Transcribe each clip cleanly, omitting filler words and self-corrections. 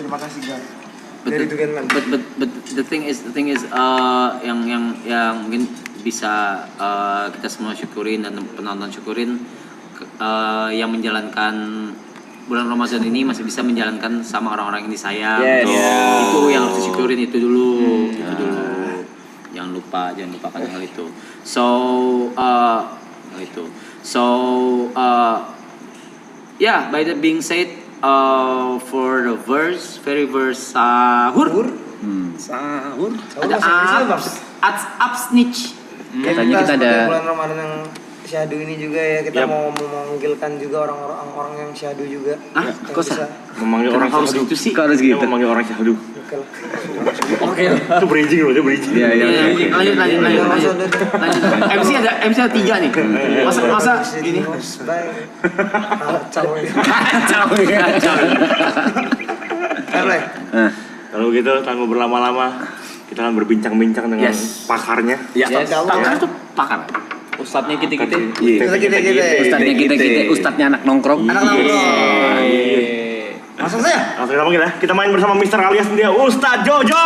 Terima kasih God. But the thing is yang mungkin bisa kita semua syukurin dan penonton syukurin yang menjalankan bulan Ramadan ini masih bisa menjalankan sama orang-orang yang disayang. Itu yang harus disyukurin itu dulu. Jangan lupakan hal itu. By that being said, for the very verse sahur. Sahur. Ada absnitch. Katanya kita ada bulan Ramadan yang syahdu ini juga ya, kita mau memanggilkan juga orang-orang yang syahdu juga. Kok bisa memanggil orang syahdu itu sih? Kok harus gitu? Memanggil orang syahdu. Oke. Itu bridging loh, itu bridging. Iya. Lanjut. MC ada 3 nih. Masa gini. Kacau. Kalau gitu tanpa berlama-lama kita akan berbincang-bincang dengan pakarnya. Pakar itu pakar. Ustadznya kita. Ustadznya kita. Ustadznya anak nongkrong. Langsung saya. Langsung kita panggil ya. Kita main bersama Mister alias dia Ustadz Jojo.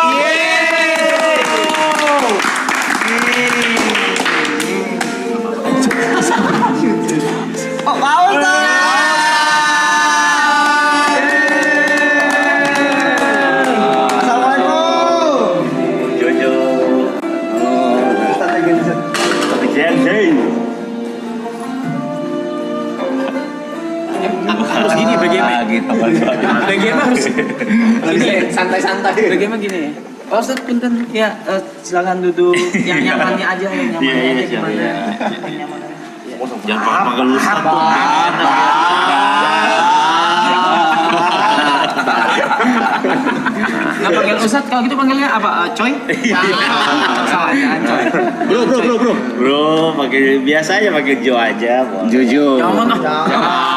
Oh, Pak Ustadz. Assalamualaikum. Jojo. Ustadz lagi. Sensei. Harus gini BGM. BGM harus Gini, santai-santai. BGM gini ya. Pak Ustadz punten ya, silakan duduk yang nyamannya aja, yang nyamannya aja gimana. Jangan panggil Ustadz. Nggak panggil Ustadz, kalau gitu panggilnya apa? Coy? Salah, jangan Coy. Bro, pakai biasa aja, pakai Jo aja. Jojo. Jangan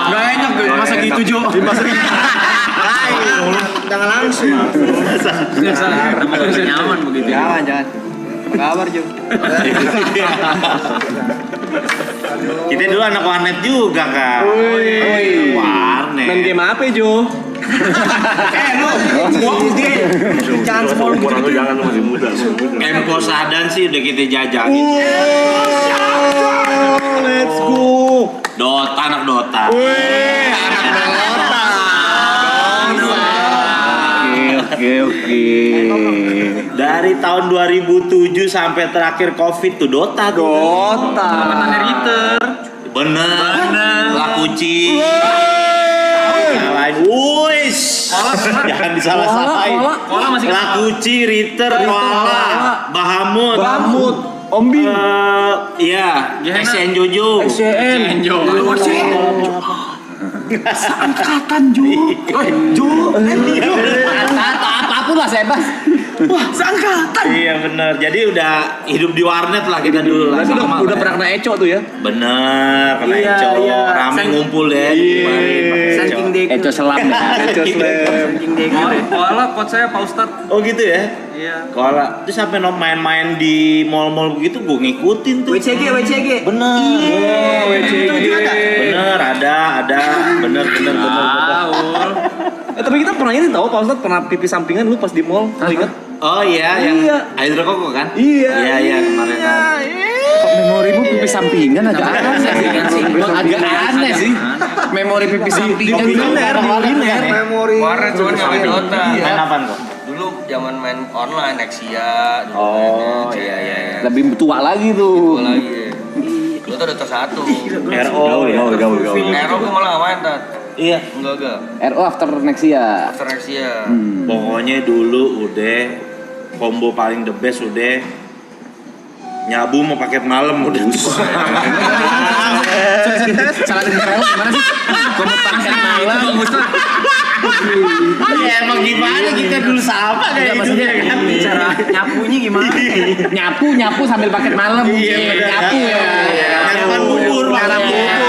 nggak enak masa gitu Jo. Jangan langsung. Nyaman begitu. Jangan. Apa kabar Jo? Kita dulu anak warnet juga kan. Warnet. Main game apa Jo? Jangan semua Umur jangan masih muda. Empo Sadan sih udah kita jajakin. Let's go. Dota, anak Dota. Oke. Dari tahun 2007 sampai terakhir Covid tuh Dota. Mantannya Ritter. Bener. Lakuci. Wuish. Jangan disalah-salahin. Koala masih Lakuci, Ritter, Koala, Bahamut. Ombi. Iya, SN Jojo. SN. Angkatan Jo. Apapun lah saya bahas. Wah, seangkatan. Iya bener. Jadi udah hidup di warnet lah kita dulu lah. Udah pernah kena eco tuh ya? Bener, kena Iya, eco. iya. Rame ngumpul ya. Kemarin pakai Saking dek. Eco selam ya. Saking dek. Koala pot saya Pak Ustadz. Oh gitu ya? Iya. Koala. Terus sampai main-main di mall-mall begitu gue ngikutin tuh. WCG. Bener. WCG. Bener, ada. Bener. Tapi kita pernah ini tahu Pak Ustadz pernah pipi sampingan lu pas di mall. Lu inget? Oh iya, yang Hydro Koko kan? Iya. Iya kemarin. Kok memorimu pipi sampingan agak aneh sih. Memori pipi sampingan Kuliner. Memori. Warnet cuma nyampe Dota. Main apaan kok? Dulu zaman main online Nexia. Oh iya. lebih tua lagi tuh. Lagi. Dulu tuh Dota 1. RO ya. Nero gue malah gak main Tat. Iya. Enggak. RO after Nexia. After Nexia. Pokoknya dulu udah combo paling the best udah nyabu mau paket malam udah. Salah dengar gimana sih? Kamu pakai malam. Ya emang gimana kita dulu sama kayak gitu ya kan? Cara nyapunya gimana? Nyapu sambil paket malam. Nyapu ya. Nyarapan bubur, Nyarap bubur.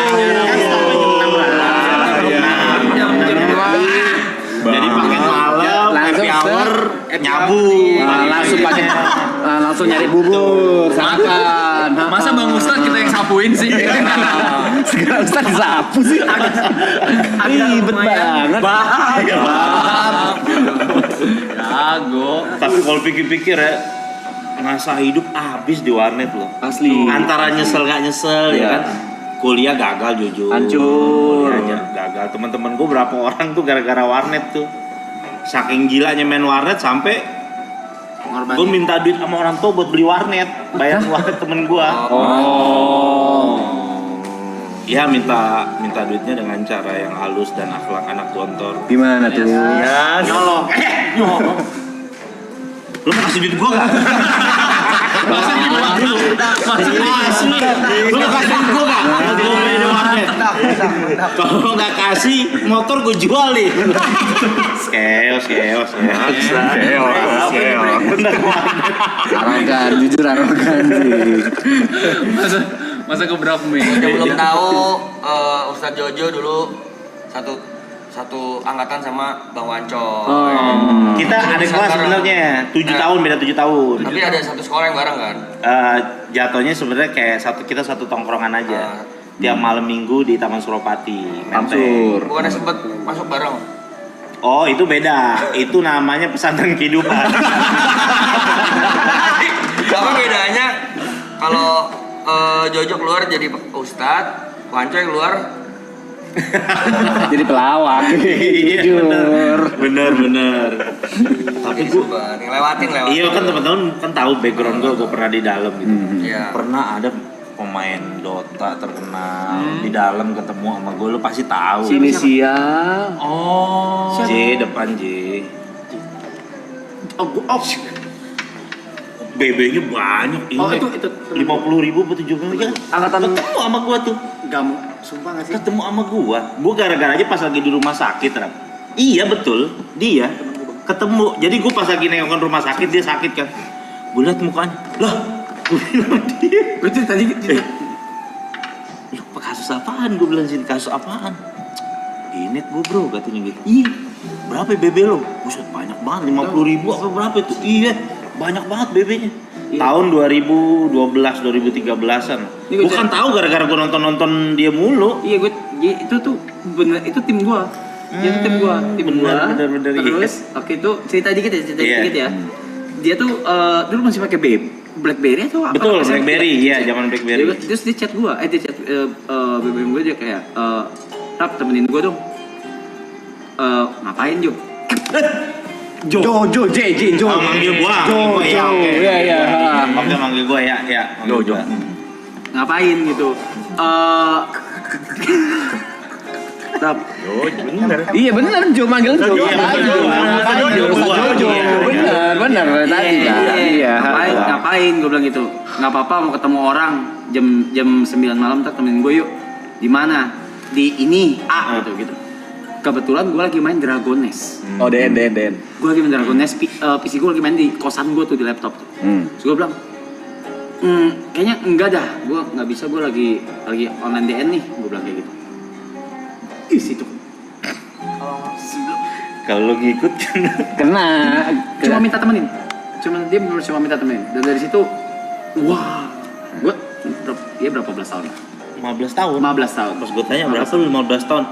Jadi paket malam, happy hour, nyabu. Langsung nyari bubur, makan. Masa Bang Ustadz kita yang sapuin sih? Sekarang Ustadz disapu sih. Ribet banget. Bahaya. Go. Tapi kalau pikir-pikir ya, masa hidup habis di warnet loh. Asli. Antara nyesel nggak nyesel ya Iya. kan. Kuliah gagal jujur. Hancur. Kuliahnya gagal. Teman-teman gue berapa orang tuh gara-gara warnet tuh. Saking gilanya main warnet sampai gue minta duit sama orang tua buat beli warnet, bayar warnet temen gue. Ya minta duitnya dengan cara yang halus dan akhlak anak gontor. Gimana tuh? Ya nyolong. Nyolong. Lu mau kasih duit gua gak? Masa nyolong dulu? Asli. Lu mau kasih duit gua gak? Kalau gua main di warnet. Kalau gak kasih, motor gua jual nih. Keos. Arogan, jujur arogan sih. Masa keberapa Mei? Yang belum tahu, Ustadz Jojo dulu satu angkatan sama Bang Wanco. Kita adik kelas sebenarnya 7 tahun, beda 7 tahun. Tapi ada satu sekolah yang bareng kan? Jatuhnya sebenarnya kayak kita satu tongkrongan aja. Tiap malam minggu di Taman Suropati. Menteng. Bukannya sempet masuk bareng? Oh itu beda, itu namanya pesantren kehidupan. Apa bedanya kalau Jojo keluar jadi Ustadz, Wanco yang keluar Jadi pelawak. Iya bener. Tapi gua lewatin. iya kan teman-teman kan tahu background gua pernah di dalam gitu. Iya. Pernah ada pemain Dota terkenal di dalam ketemu sama gue, lu pasti tahu. Inisial. J depan J. BB-nya banyak. Itu 50.000 atau 70.000 kan? Angkatan Ketemu sama gua tuh. kamu. Sumpah gak sih? Ketemu sama gua. Gua gara-gara aja pas lagi di rumah sakit, Rap. Iya betul, dia ketemu. Jadi gua pas lagi nengokin rumah sakit, dia sakit kan. Gua liat mukanya. Lah, gua bilang dia. Itu tadi Lu kasus apaan? Gua bilang sini kasus apaan? Ini gua bro katanya gitu. Iya. Berapa BB lo? Buset banyak banget, 50.000 apa berapa itu? Iya. Banyak banget BB-nya. Iya. Tahun 2012 2013-an. Bukan tahu gara-gara gue nonton dia mulu. Iya itu tuh bener itu tim gua. Itu tim gua, bener. Terus oke itu cerita dikit Iya. ya. Dia tuh dulu masih pakai BlackBerry atau apa? Betul, SMP? BlackBerry, iya zaman BlackBerry. Terus dia chat gua, dia chat BBM gua dia kayak Rap temenin gua dong. Ngapain Jo? Jo, J. Oh, manggil gua. Iya. Oke, manggil gua ya. manggil Jo. gua. Ngapain gitu? Rap. bener. Iya benar, Jo manggil Jo. Iya, Benar tadi kan. Iya. Ngapain gue bilang gitu. Nggak apa-apa mau ketemu orang jam 9 malam tak temenin gue yuk. Di mana? Di ini gitu. Kebetulan gue lagi main Dragon Nest. Oh, DN. Gue lagi main Dragon Nest, PC gue lagi main di kosan gue tuh di laptop tuh. Terus gue bilang, kayaknya enggak dah, gue nggak bisa, gue lagi online DN nih, gue bilang kayak gitu. Ih situ. Kalau lo ngikut kan. Kena. Cuma minta temenin. Dia bener cuma minta temenin. Dan dari situ, wah, gue berapa belas tahun? 15 tahun. 15 tahun. Pas gue tanya berapa lu 15 tahun?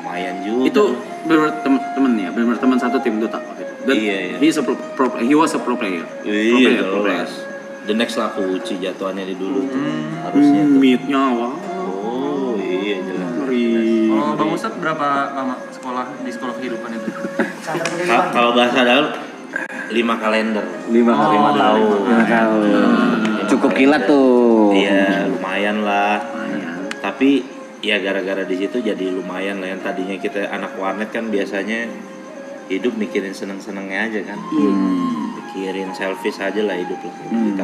Lumayan juga. Itu benar temen ya, benar teman satu tim Dota waktu itu. Dan Iya. he was a pro player. Iya, Pro player. jelas. The next laku uci jatuhannya di dulu tuh. Harusnya tuh. Meet-nya wah. Oh, iya jelas. Oh, Bang Ustadz berapa lama sekolah di sekolah kehidupan itu? Kalau bahasa dalam 5 kalender. 5 tahun. Cukup kilat tuh. Iya, lumayan lah. Tapi ya gara-gara di situ jadi lumayan lah. Yang tadinya kita anak warnet kan biasanya hidup mikirin seneng-senengnya aja kan. Mikirin selfish aja lah hidup lah.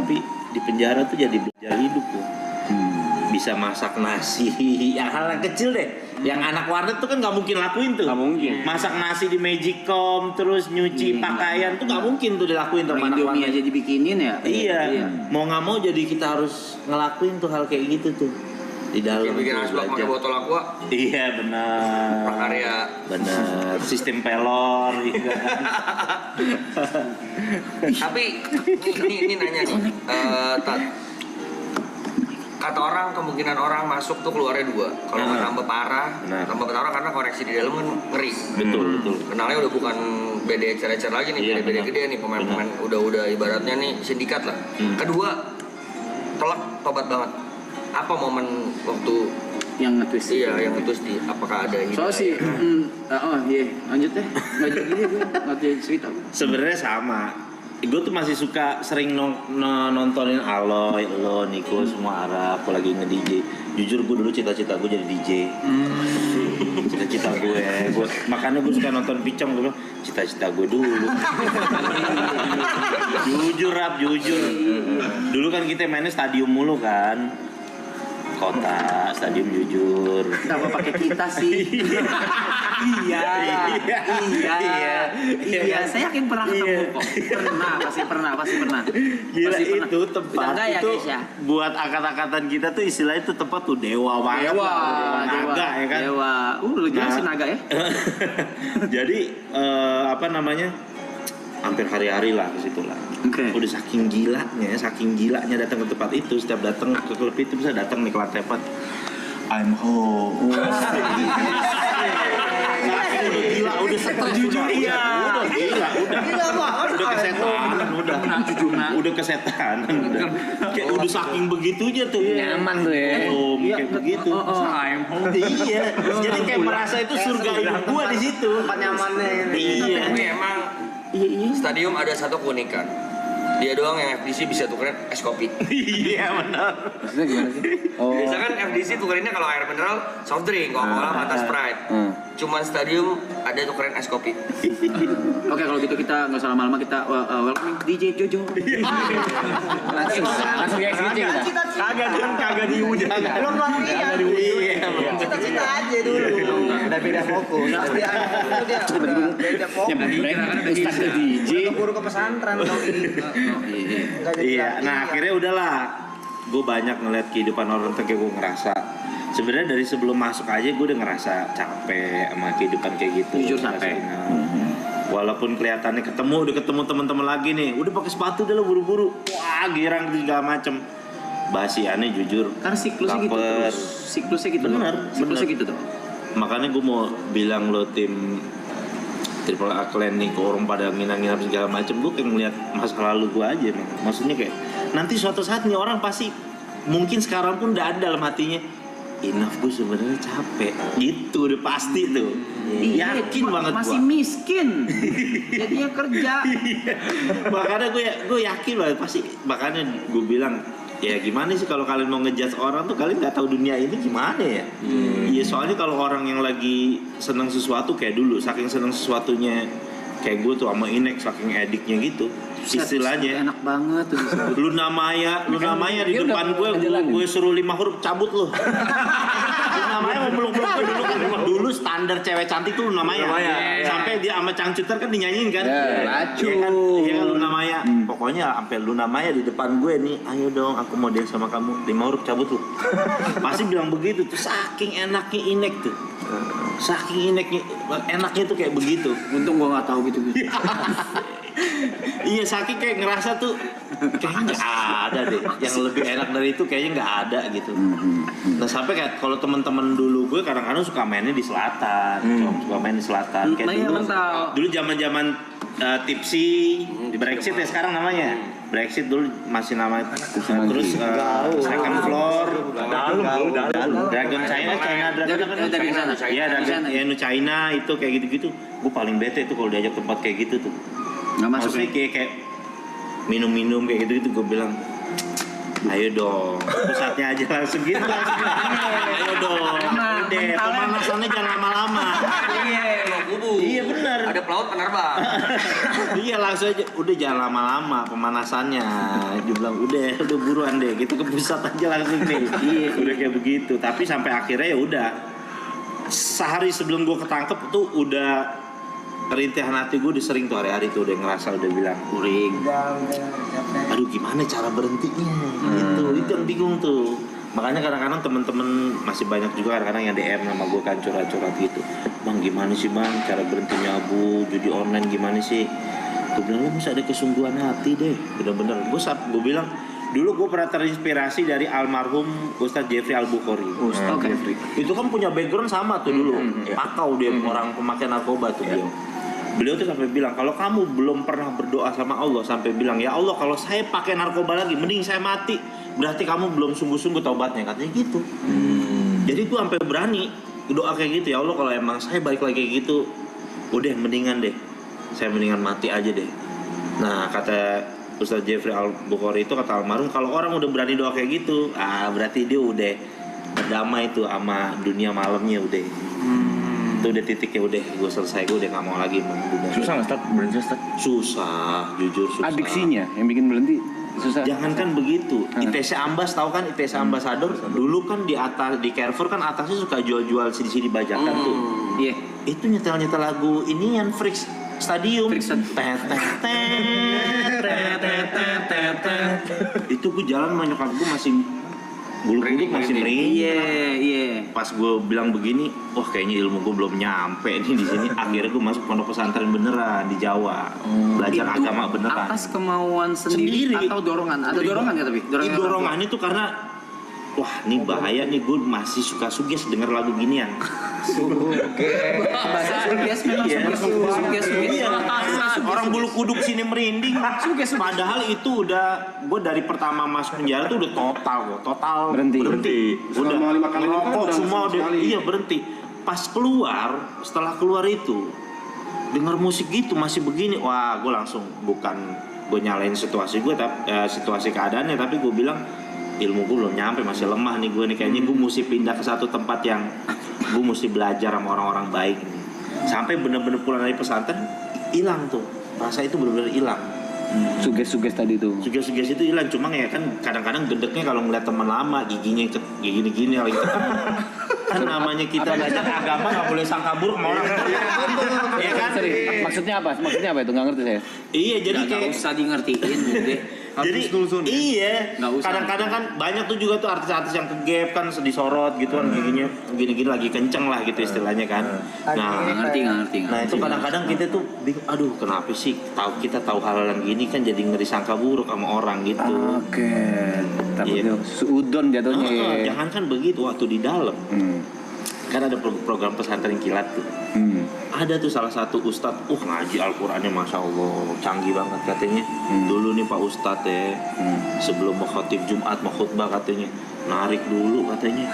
Tapi di penjara tuh jadi belajar hidup tuh. Bisa masak nasi, yang hal yang kecil deh. Yang anak warnet tuh kan nggak mungkin lakuin tuh. Nggak mungkin. Masak nasi di Magicom, terus nyuci pakaian tuh nggak mungkin tuh dilakuin sama anak Indomie warnet. aja dibikinin ya. Iya. Mau nggak mau jadi kita harus ngelakuin tuh hal kayak gitu tuh di dalam. bikin tuh asbak pakai belajar. botol aqua. Iya benar. Prakarya. Benar. Sistem pelor. Gitu kan. Tapi ini nanya nih, Tat. kata orang kemungkinan orang masuk tuh keluarnya 2. Kalau nggak tambah parah, tambah parah karena koneksi di dalam kan ngeri. Betul. Kenalnya udah bukan BD ecer-ecer lagi nih, Iya, BD benar. gede nih, pemain-pemain udah ibaratnya nih sindikat lah. Kedua, telak tobat banget. Apa momen waktu Yang nge-twist. iya yang itu di apakah ada Soalnya sih, lanjut deh. Nggak jadi gue, nggak jadi cerita. Sebenarnya sama. Gue tuh masih suka sering nontonin Aloy, lo, Niko, semua Arab. Aku lagi nge-DJ. Jujur gue dulu cita-cita gue jadi DJ. Cita-cita gue. Makanya gue suka nonton Picong. Gue bilang cita-cita gue dulu. jujur. Dulu kan kita mainnya stadium mulu kan. Kota, stadium jujur. Kenapa pakai kita sih? Iya. Saya yakin pernah ketemu kok. Pasti pernah. Gila Pasti pernah. itu tempat Udah enggak ya, itu guys ya? buat angkat-angkatan kita tuh istilahnya itu tempat tuh dewa banget lah. Naga ya kan. Dewa. Lu jelasin Nah. naga ya? Jadi apa namanya? Hampir hari-hari lah ke situ lah. Oke. Udah saking gilanya datang ke tempat itu, setiap datang ke klub itu bisa datang nih ke lantai 4. I'm home. Gila, udah jujur iya. Udah kesetanan. Kayak udah saking begitunya tuh. Nyaman tuh ya. Kayak begitu. I'm home. Iya. Jadi kayak merasa itu surga hidup gua di situ. Tempat nyamannya ini. Iya. Tapi emang stadium ada satu keunikan. Dia doang yang FDC bisa tukerin es kopi. Iya benar. Maksudnya gimana sih? Biasa kan FDC tukerinnya kalau air mineral, soft drink, Coca-Cola, Fanta, Sprite. Cuman stadium ada tukerin es kopi. Oke, kalau gitu kita nggak usah lama-lama, kita welcome DJ Jojo. Langsung ya DJ kita. Kagak diuji. Belum latihan. Iya. Cita-cita aja dulu. Udah beda fokus. Dia beda fokus. Ustaz ke DJ. Udah keburu ke pesantren doi. Nggak jadi Iya, latihan. nah akhirnya udahlah. Gue banyak ngeliat kehidupan orang tuh kayak gue ngerasa. Sebenarnya dari sebelum masuk aja gue udah ngerasa capek sama kehidupan kayak gitu. Jujur capek. Walaupun kelihatannya udah ketemu teman-teman lagi nih, udah pakai sepatu udah lo buru-buru, wah girang segala macem. Basi aneh jujur. Karena siklusnya gitu Lapar. terus. Siklusnya gitu. Bener, Siklusnya bener. gitu tuh. Makanya gue mau bilang lo tim Triple A Clan nih ke orang pada nginap-nginap segala macem, gue kayak ngeliat masa lalu gue aja emang. Maksudnya kayak nanti suatu saat nih orang pasti mungkin sekarang pun udah ada dalam hatinya, enough gue sebenarnya capek gitu udah pasti tuh. Yakin banget masih gue. miskin. Jadinya kerja. Makanya gue yakin banget pasti. Makanya gue bilang ya gimana sih kalau kalian mau ngejudge orang tuh kalian nggak tahu dunia ini gimana ya. Iya soalnya kalau orang yang lagi seneng sesuatu kayak dulu saking seneng sesuatunya kayak gue tuh sama Inek saking ediknya gitu istilahnya Enak banget tuh disebut. Luna Maya di depan gue suruh 5 huruf cabut lu. Luna Maya mau meluk dulu standar cewek cantik tuh Luna Maya. Sampai dia sama Cangcuter kan dinyanyiin kan. Lacu. Iya kan Luna Maya. Pokoknya sampai Luna Maya di depan gue nih, ayo dong aku mau dance sama kamu. 5 huruf cabut lu. Pasti bilang begitu tuh saking enaknya Inek tuh. Saking enaknya tuh kayak begitu. Untung gua nggak tahu gitu. Iya saking kayak ngerasa tuh kayaknya nggak ada deh yang lebih enak dari itu kayaknya nggak ada gitu. Nah sampai kayak kalau teman-teman dulu gue kadang-kadang suka mainnya di selatan, suka main di selatan. Kayak dulu zaman-zaman tipsi di Brexit ya sekarang namanya. Brexit dulu masih namanya terus second floor Dragon China Dari sana. Iya Dragon China itu kayak gitu-gitu. Gue paling bete tuh kalau diajak tempat kayak gitu tuh. Nggak masuk. Maksudnya kayak minum-minum kayak gitu gue bilang ayo dong pusatnya aja langsung gitu ayo dong udah pemanasannya jangan lama-lama iya benar Ada pelaut penerbang. iya langsung aja udah jangan lama-lama pemanasannya dia bilang udah buruan deh gitu ke pusat aja langsung deh iya udah kayak begitu tapi sampai akhirnya ya udah sehari sebelum gue ketangkep tuh udah kerintihan hati gue udah sering tuh hari-hari tuh udah ngerasa udah bilang kuring aduh gimana cara berhentinya itu yang bingung tuh makanya kadang-kadang temen-temen masih banyak juga kadang-kadang yang DM sama gue kan curhat-curhat gitu bang gimana sih bang cara berhenti nyabu judi online gimana sih gue bilang lu mesti ada kesungguhan hati deh bener-bener gue bilang Dulu gue pernah terinspirasi dari almarhum Ustadz Jeffrey Al-Bukhari. Oke. Itu kan punya background sama tuh dulu. Pakau dia orang pemakai narkoba tuh beliau. Beliau tuh sampai bilang kalau kamu belum pernah berdoa sama Allah sampai bilang ya Allah kalau saya pakai narkoba lagi mending saya mati. Berarti kamu belum sungguh-sungguh taubatnya katanya gitu. Jadi gue sampai berani doa kayak gitu ya Allah kalau emang saya balik lagi kayak gitu udah mendingan deh. Saya mendingan mati aja deh. Nah kata Ustadz Jeffrey Al-Bukhari itu kata almarhum kalau orang udah berani doa kayak gitu berarti dia udah berdamai tuh sama dunia malamnya udah itu udah titiknya udah gue selesai gue udah gak mau lagi dunia. Susah nggak Ustaz? Berhenti Ustaz? Susah jujur susah. Adiksinya yang bikin berhenti susah. Jangankan begitu, ITC Ambas tahu kan ITC Ambassador dulu kan di atas di Carrefour kan atasnya suka jual-jual CD bajakan tuh. Iya. Itu nyetel lagu ini yang Freaks Stadium. Itu gue jalan sama nyokap gue masih bulu-bulu masih merinding. Iya. Pas gue bilang begini, wah kayaknya ilmu gue belum nyampe nih di sini. Akhirnya gue masuk pondok pesantren beneran di Jawa, belajar Itu agama beneran. atas kemauan sendiri atau dorongan? Ada dorongan ya tapi? Dorongan itu karena wah ini bahaya nih gue masih suka suges denger lagu ginian. Bahasa suges memang suges. Iya, orang bulu kuduk sini merinding. Padahal itu udah gue dari pertama masuk penjara tuh udah total Berhenti. Udah Selama 5 kali ngerokok udah semua sama udah sekali. iya berhenti. Pas setelah keluar itu denger musik gitu masih begini, wah gue langsung bukan gue nyalain situasi gue tapi situasi keadaannya tapi gue bilang ilmu gue belum nyampe masih lemah nih gue nih kayaknya gue mesti pindah ke satu tempat yang gue mesti belajar sama orang-orang baik nih sampai bener-bener pulang dari pesantren hilang tuh rasa itu bener-bener hilang. Suges tadi tuh. Suges itu hilang cuma ya kan kadang-kadang gedeknya kalau ngeliat teman lama giginya gini-gini lagi kan namanya kita belajar agama nggak boleh sangka buruk sama orang. Iya kan? Maksudnya apa itu nggak ngerti saya. Iya jadi Nggak kayak usah di ngertiin deh. jadi iya Nggak usah. kadang-kadang kan banyak tuh juga tuh artis-artis yang ke gap kan disorot gitu kan giginya gini-gini lagi kenceng lah gitu istilahnya kan. Nah Nggak ngerti. Nah itu kadang-kadang kita tuh bingung, aduh kenapa sih kita tahu hal yang gini kan jadi ngeri sangka buruk sama orang gitu. Oke. Iya. Takutnya suudon jatuhnya. Jangan kan begitu waktu di dalam kan ada program pesantren kilat tuh. Ada tuh salah satu ustadz, ngaji Al-Qurannya Masya Allah canggih banget katanya. Dulu nih Pak Ustadz ya, sebelum mau khotib Jumat mau khutbah katanya narik dulu katanya.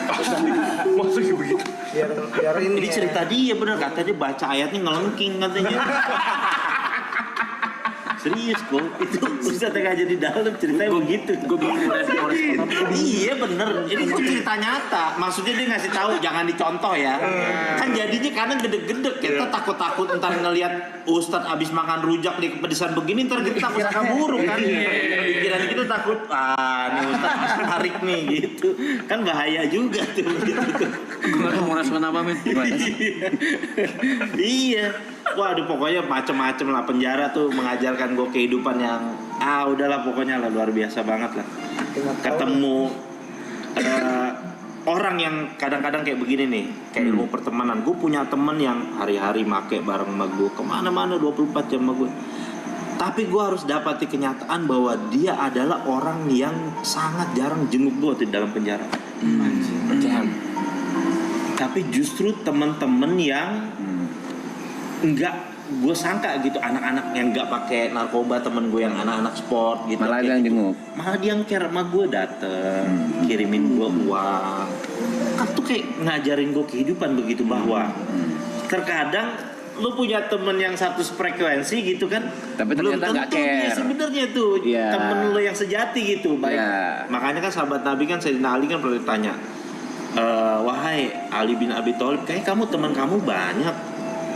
Maksudnya begitu? biar Ini cerita dia bener katanya baca ayatnya ngelengking katanya. Serius kok, itu Ustadz yang ngajar di dalam ceritanya begitu. Gue bingung respon. Iya bener, ini tuh cerita nyata. Maksudnya dia ngasih tahu jangan dicontoh ya. Kan jadinya kadang gede-gede kita takut-takut ntar ngelihat Ustadz abis makan rujak di kepedesan begini ntar kita takut sangka buruk kan. Pikiran kita takut, nih Ustadz tarik nih gitu. Kan bahaya juga tuh gitu. Gue nggak tahu mau respon apa men. Iya. Waduh pokoknya macem-macem lah penjara tuh mengajarkan gue kehidupan yang udahlah pokoknya lah luar biasa banget lah. Ketemu orang yang kadang-kadang kayak begini nih kayak ilmu pertemanan. Gue punya temen yang hari-hari make bareng sama gue kemana-mana 24 jam sama gue. Tapi gue harus dapati kenyataan bahwa dia adalah orang yang sangat jarang jenguk gue di dalam penjara. Tapi justru temen-temen yang enggak gue sangka gitu anak-anak yang enggak pakai narkoba temen gue yang anak-anak sport gitu Malah dia yang jenguk. malah dia yang care sama gue dateng kirimin gue uang kan tuh kayak ngajarin gue kehidupan begitu bahwa terkadang lu punya temen yang satu frekuensi gitu kan Tapi belum ternyata nggak tentu dia care. sebenarnya tuh Iya. temen lu yang sejati gitu baik Iya. makanya kan sahabat Nabi kan Sayyidina Ali kan pernah ditanya wahai Ali bin Abi Thalib kayak kamu teman kamu banyak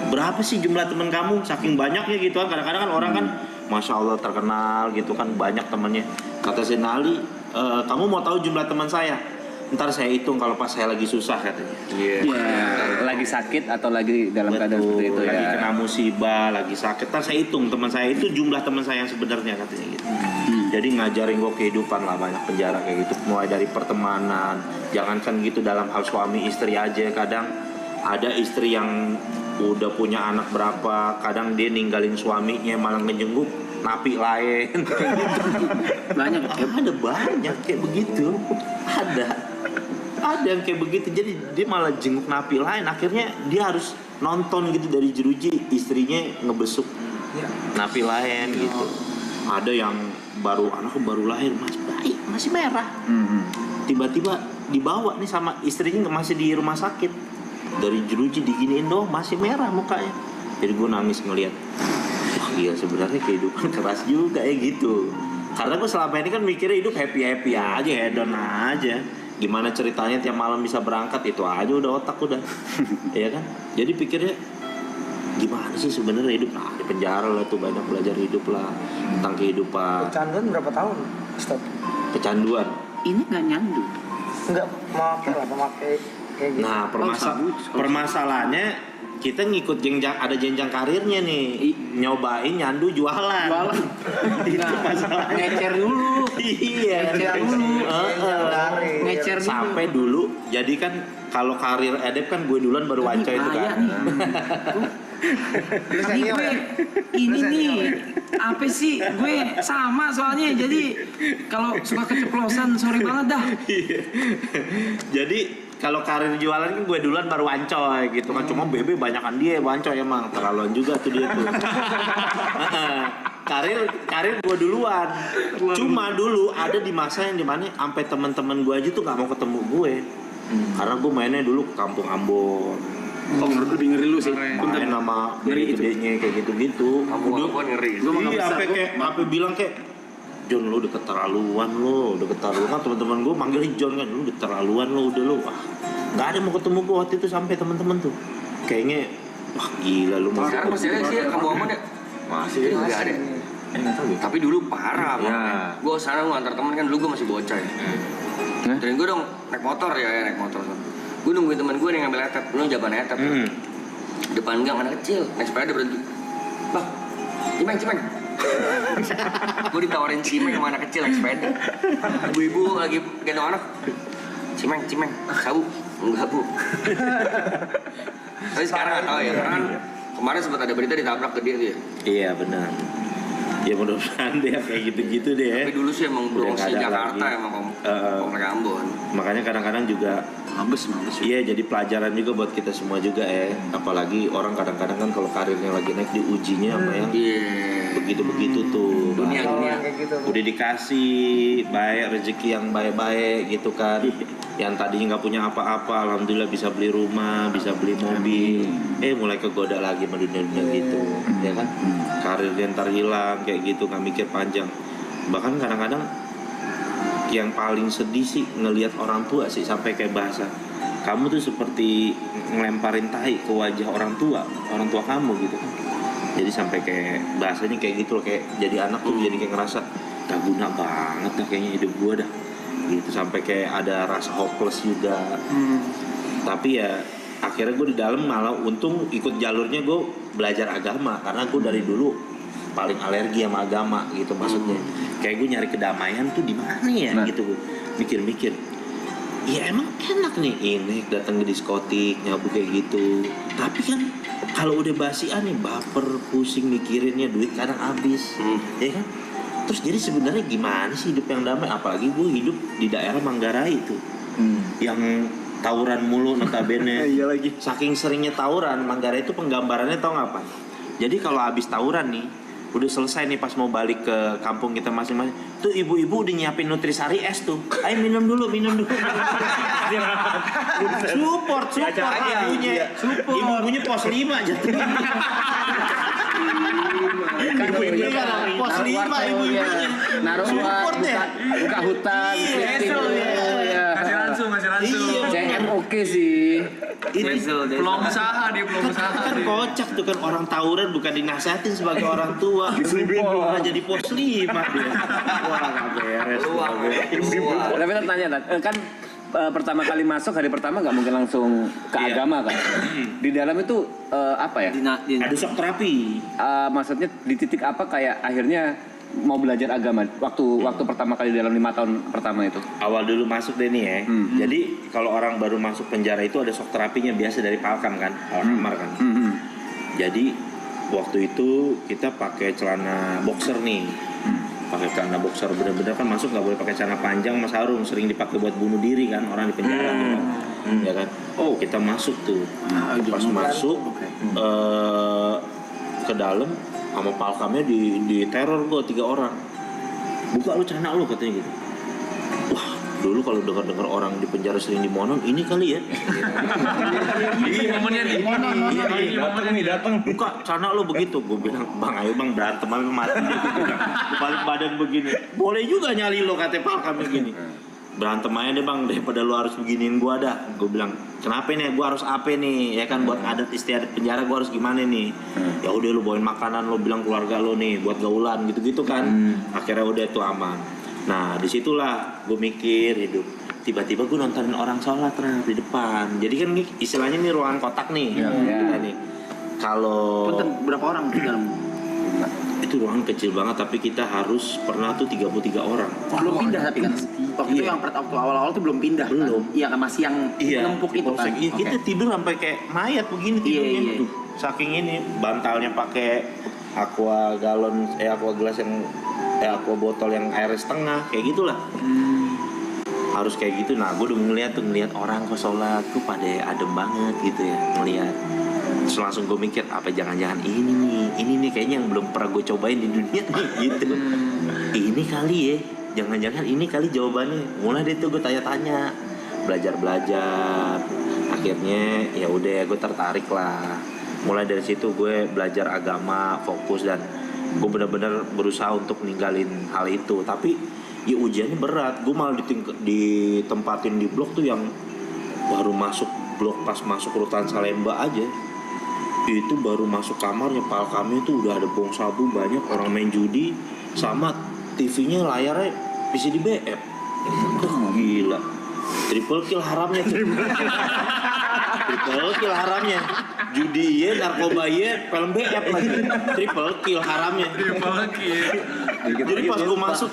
berapa sih jumlah teman kamu saking banyaknya gitu kan kadang-kadang kan orang kan Masya Allah terkenal gitu kan banyak temannya kata Sayyidina Ali kamu mau tahu jumlah teman saya ntar saya hitung kalau pas saya lagi susah katanya. Iya. Lagi sakit atau lagi dalam keadaan Betul, seperti itu ya. lagi kena musibah lagi sakit ntar saya hitung teman saya itu jumlah teman saya yang sebenarnya katanya gitu. Jadi ngajarin gue kehidupan lah banyak penjara kayak gitu mulai dari pertemanan jangankan gitu dalam hal suami istri aja kadang ada istri yang udah punya anak berapa kadang dia ninggalin suaminya malah ngejenguk napi lain. Banyak. Ada banyak kayak begitu. Ada yang kayak begitu. Jadi dia malah jenguk napi lain. Akhirnya dia harus nonton gitu dari jeruji istrinya ngebesuk napi lain gitu. Ada yang anaknya baru lahir masih merah. Tiba-tiba dibawa nih sama istrinya masih di rumah sakit. Dari jeruji diginiin doang masih merah mukanya. Jadi gue nangis ngeliat. Wah iya sebenarnya kehidupan keras juga ya gitu. Karena gue selama ini kan mikirnya hidup happy aja, hedon aja. Gimana ceritanya tiap malam bisa berangkat itu aja udah otak udah. Iya kan? Jadi pikirnya gimana sih sebenarnya hidup? Nah di penjara lah tuh banyak belajar hidup lah tentang kehidupan. Kecanduan berapa tahun? Stop. Kecanduan. Ini nggak nyandu. Enggak memakai kayak gitu. Nah permasalahannya kita ngikut ada jenjang karirnya nih. Nyobain nyandu jualan. Itu masalahnya. Ngecer dulu. Iya. Ngecer dulu. Sampai dulu. Jadi kan kalau karir edep kan gue duluan baru Wanco itu kan. Ini gue ini nih apa sih gue sama soalnya jadi kalau suka keceplosan sorry banget dah. Jadi kalau karir jualan kan gue duluan baru Wancoy gitu kan. Cuma Bebe banyakan dia Wancoy emang terlaluan juga tuh dia tuh. karir gue duluan. Cuma dulu ada di masa yang dimana sampai teman-teman gue aja tuh nggak mau ketemu gue. Karena gue mainnya dulu ke Kampung Ambon. Oh, lebih ngeri lu sih. Main sama gedenya kayak gitu-gitu. Kampung Ambon ngeri. Iya, sampai bilang kayak John lu udah keterlaluan kan teman-teman gue manggilnya John kan lu udah keterlaluan lu udah lu wah nggak ada mau ketemu gue waktu itu sampai teman-teman tuh kayaknya wah gila lu mau Sekarang masih ada sih ya Kampung Ambon ya? masih Nggak ada. Tapi dulu parah Ya. Gue sana gue antar temen kan dulu gue masih bocah ya. Dan gue dong naik motor naik motor. Gue nungguin temen gue yang ngambil etep, lu jaban etep. Depan gang anak kecil naik sepeda berhenti. Bang, cimeng. Gue ditawarin cimeng sama anak kecil naik sepeda. Ibu-ibu lagi gendong anak. Cimeng, sabu. Enggak bu. Tapi sekarang nggak tahu ya, karena kan kemarin sempat ada berita ditabrak ke dia tuh ya. iya benar ya mudah-mudahan deh kayak gitu-gitu deh ya. Tapi dulu sih emang Udah Bronx nggak ada Jakarta lagi. emang komplek Ambon. Makanya kadang-kadang juga Mabes. iya jadi pelajaran juga buat kita semua juga apalagi orang kadang-kadang kan kalau karirnya lagi naik diujinya sama yang Iya. begitu-begitu tuh Dunia. Kayak gitu. udah dikasih baik rezeki yang baik-baik gitu kan yang tadinya nggak punya apa-apa alhamdulillah bisa beli rumah bisa beli mobil mulai kegoda lagi sama dunia-dunia gitu ya kan karir dia ntar hilang kayak gitu nggak mikir panjang bahkan kadang-kadang yang paling sedih sih ngelihat orang tua sih sampai kayak bahasa kamu tuh seperti ngelemparin tahi ke wajah orang tua kamu gitu kan jadi sampai kayak bahasanya kayak gitu loh kayak jadi anak tuh jadi kayak ngerasa gak guna banget dah kayaknya hidup gue dah gitu sampai kayak ada rasa hopeless juga tapi ya akhirnya gue di dalam malah untung ikut jalurnya gue belajar agama karena gue dari dulu paling alergi sama agama gitu maksudnya kayak gue nyari kedamaian tuh di mana ya gitu gue mikir-mikir ya emang enak nih ini datang ke diskotik nyabu kayak gitu tapi kan kalau udah basian nih baper pusing mikirinnya duit kadang habis ya kan terus jadi sebenarnya gimana sih hidup yang damai apalagi gue hidup di daerah Manggarai tuh yang tawuran mulu notabene Iya lagi. saking seringnya tawuran Manggarai itu penggambarannya tau nggak apa jadi kalau habis tawuran nih udah selesai nih pas mau balik ke kampung kita masing-masing tuh ibu-ibu udah nyiapin nutrisari es tuh ayo minum dulu support ibunya ibunya pos 5 jatuhnya ibu-ibunya kan pos 5 ibu-ibunya Naruh support ya buka hutan. Masih langsung. iya CM oke sih. Belum usaha dia. kan kocak tuh kan orang tawuran bukan dinasihatin sebagai orang tua malah jadi pos 5 dia wah gak beres Tapi tanya kan pertama kali masuk hari pertama nggak mungkin langsung ke Iya. agama kan? Di dalam itu apa ya? ada shock terapi Maksudnya di titik apa kayak akhirnya mau belajar agama waktu pertama kali dalam 5 tahun pertama itu? awal dulu masuk deh nih ya jadi kalau orang baru masuk penjara itu ada shock terapinya biasa dari Palkam kan Alkamar kan jadi waktu itu kita pakai celana boxer nih. Pakai celana boxer bener-bener kan masuk nggak boleh pakai celana panjang sama sarung, sering dipakai buat bunuh diri kan orang di penjara tuh kan. Ya kan. Oh, kita masuk tuh. Pas masuk ke dalam sama palkamnya di teror gua 3 orang. Buka lu celana lu katanya gitu. Wah, dulu kalau dengar orang di penjara sering dimonon, ini kali ya. Ini momennya nih. Ini datang. Buka celana lu begitu. Gue bilang, "Bang, ayo Bang, berantem aja mati." Gue balik badan begini. Boleh juga nyali lo kata palkamnya gini. Berantem aja deh Bang, daripada lu harus beginiin gua dah. Gue bilang, kenapa nih? Gua harus apa nih? Ya kan buat adat istiadat penjara gua harus gimana nih? Ya udah lu bawain makanan, lu bilang keluarga lu nih buat gaulan gitu-gitu kan. Akhirnya udah itu aman. Nah disitulah gue mikir hidup. Tiba-tiba gue nontonin orang sholat di depan. Jadi kan istilahnya nih ruangan kotak nih. Kita nih. Kalau Punten, berapa orang di dalam? itu ruangan kecil banget tapi kita harus pernah tuh 33 orang. Belum pindah tapi kan. Waktu itu yang waktu awal-awal tuh belum pindah. Belum. Iya kan masih yang nempuk itu kan. Iya, kita tidur sampai kayak mayat begini tidurnya. Iya. Tuh, saking ini bantalnya pakai aqua galon aqua gelas yang aqua botol yang air setengah kayak gitulah. Harus kayak gitu. Nah, gue udah ngeliat orang kok sholat tuh pada adem banget gitu ya ngeliat. Terus langsung gue mikir apa jangan-jangan ini nih kayaknya yang belum pernah gue cobain di dunia nih gitu. Ini kali ya, jangan-jangan ini kali jawabannya. Mulai deh tuh gue tanya-tanya, belajar. Akhirnya ya udah gue tertarik lah. Mulai dari situ gue belajar agama, fokus dan gue benar-benar berusaha untuk ninggalin hal itu. Tapi ya ujiannya berat. Gue malah ditempatin di blok tuh yang baru masuk blok pas masuk rutan Salemba aja. Itu baru masuk kamarnya palkamnya tuh udah ada bong sabu banyak orang main judi sama TV-nya layarnya PCD BF. Gila. Triple kill haramnya. Triple kill haramnya. Judi ya, narkoba ya, film BF lagi. Triple kill haramnya. Jadi pas gue masuk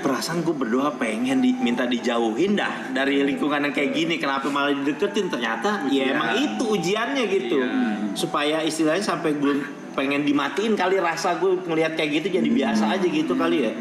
perasaan gue berdoa pengen minta dijauhin dah dari lingkungan yang kayak gini. Kenapa malah dideketin? Ternyata ya emang itu ujiannya gitu. Supaya istilahnya sampai gue pengen dimatiin kali rasa gue ngelihat kayak gitu jadi biasa aja gitu kali ya.